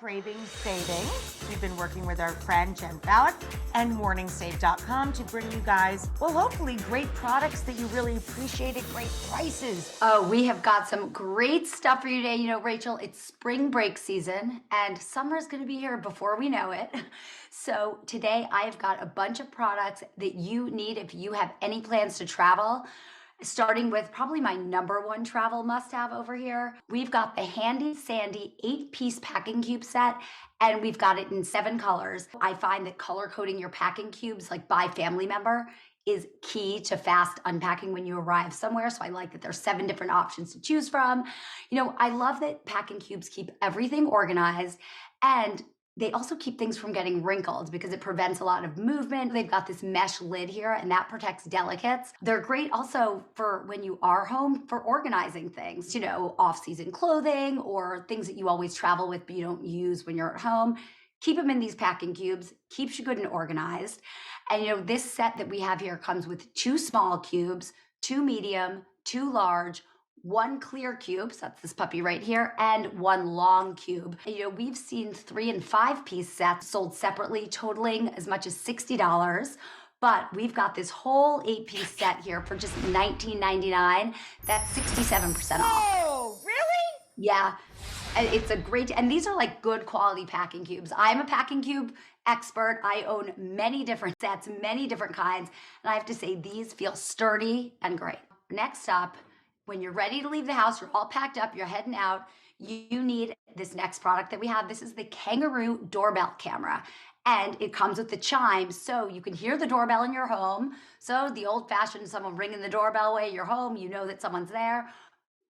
craving savings. We've been working with our friend Jenn Falik and MorningSave.com to bring you guys, well, hopefully great products that you really appreciate at great prices. Oh, we have got some great stuff for you today. You know, Rachel, it's spring break season and summer is going to be here before we know it. So today I have got a bunch of products that you need if you have any plans to travel. Starting with probably my number one travel must-have over here. We've got the Handy Sandy 8-piece packing cube set, and we've got it in 7 colors. I find that color coding your packing cubes, like by family member, is key to fast unpacking when you arrive somewhere. So I like that there's 7 different options to choose from. You know, I love that packing cubes keep everything organized, and they also keep things from getting wrinkled because it prevents a lot of movement. They've got this mesh lid here and that protects delicates. They're great also for when you are home for organizing things, you know, off-season clothing or things that you always travel with but you don't use when you're at home. Keep them in these packing cubes, keeps you good and organized. And you know, this set that we have here comes with 2 small cubes, 2 medium, 2 large, 1 clear cube, so that's this puppy right here, and 1 long cube. You know, we've seen 3 and 5 piece sets sold separately, totaling as much as $60. But we've got this whole 8-piece set here for just $19.99. That's 67% off. Oh, really? Yeah, it's a great, and these are like good quality packing cubes. I'm a packing cube expert. I own many different sets, many different kinds, and I have to say these feel sturdy and great. Next up, when you're ready to leave the house, you're all packed up, you're heading out, you need this next product that we have. This is the Kangaroo Doorbell Camera. And it comes with the chime, so you can hear the doorbell in your home. So the old-fashioned someone ringing the doorbell while you're home, you know that someone's there.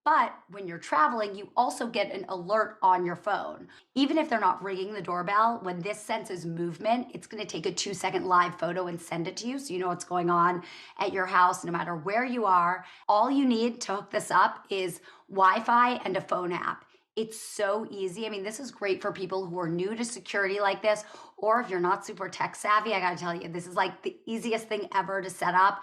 But when you're traveling, you also get an alert on your phone. Even if they're not ringing the doorbell, when this senses movement, it's gonna take a 2-second live photo and send it to you so you know what's going on at your house no matter where you are. All you need to hook this up is Wi-Fi and a phone app. It's so easy. I mean, this is great for people who are new to security like this, or if you're not super tech savvy, I gotta tell you, this is like the easiest thing ever to set up.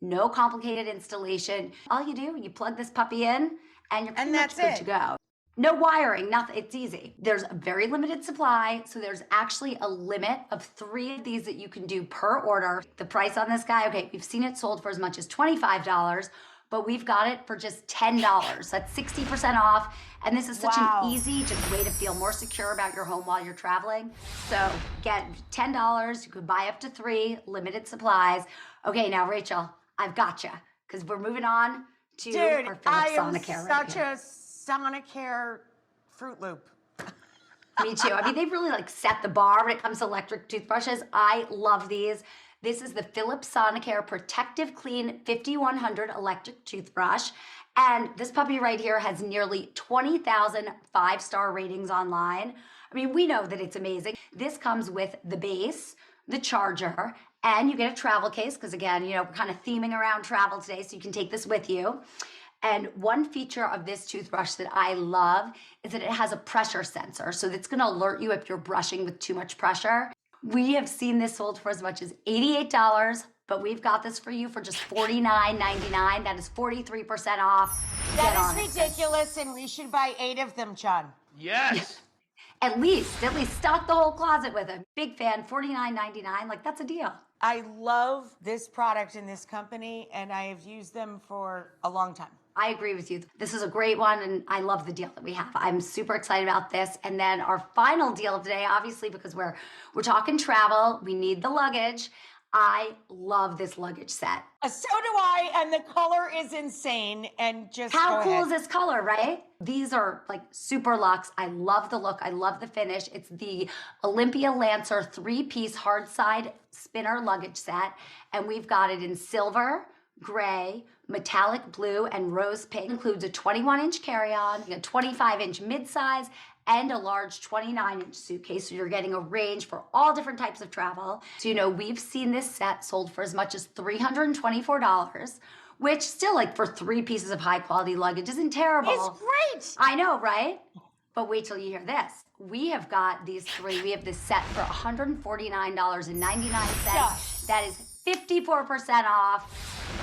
No complicated installation. All you do, you plug this puppy in and you're pretty much good to go. No wiring, nothing, it's easy. There's a very limited supply, so there's actually a limit of 3 of these that you can do per order. The price on this guy, okay, we've seen it sold for as much as $25, but we've got it for just $10. That's 60% off, and this is such an easy just way to feel more secure about your home while you're traveling. So get $10, you could buy up to 3, limited supplies. Okay, now Rachel, I've got you, because we're moving on to our Philips Sonicare. Such a Sonicare Fruit Loop. Me too. I mean, they've really like set the bar when it comes to electric toothbrushes. I love these. This is the Philips Sonicare Protective Clean 5100 electric toothbrush. And this puppy right here has nearly 20,000 5-star ratings online. I mean, we know that it's amazing. This comes with the base, the charger, and you get a travel case, because again, you know, we're kind of theming around travel today, so you can take this with you. And one feature of this toothbrush that I love is that it has a pressure sensor, so that's gonna alert you if you're brushing with too much pressure. We have seen this sold for as much as $88, but we've got this for you for just $49.99. That is 43% off. That is ridiculous, and we should buy 8 of them, John. Yes. At least stock the whole closet with them. Big fan, $49.99, like that's a deal. I love this product in this company, and I have used them for a long time. I agree with you. This is a great one, and I love the deal that we have. I'm super excited about this. And then our final deal of today, obviously, because we're talking travel, we need the luggage. I love this luggage set. So do I, and the color is insane. And just how cool is this color, right? These are like super luxe. I love the look. I love the finish. It's the Olympia Lancer 3-piece hard side spinner luggage set. And we've got it in silver, gray, metallic blue, and rose pink. Includes a 21-inch carry-on, a 25-inch mid-size, and a large 29-inch suitcase. So you're getting a range for all different types of travel. So, you know, we've seen this set sold for as much as $324, which still, like, for 3 pieces of high-quality luggage isn't terrible. It's great. I know, right? But wait till you hear this. We have got these 3. We have this set for $149.99. That is 54% off.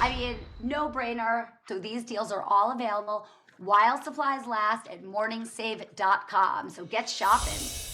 I mean, no brainer. So these deals are all available while supplies last at MorningSave.com. So get shopping.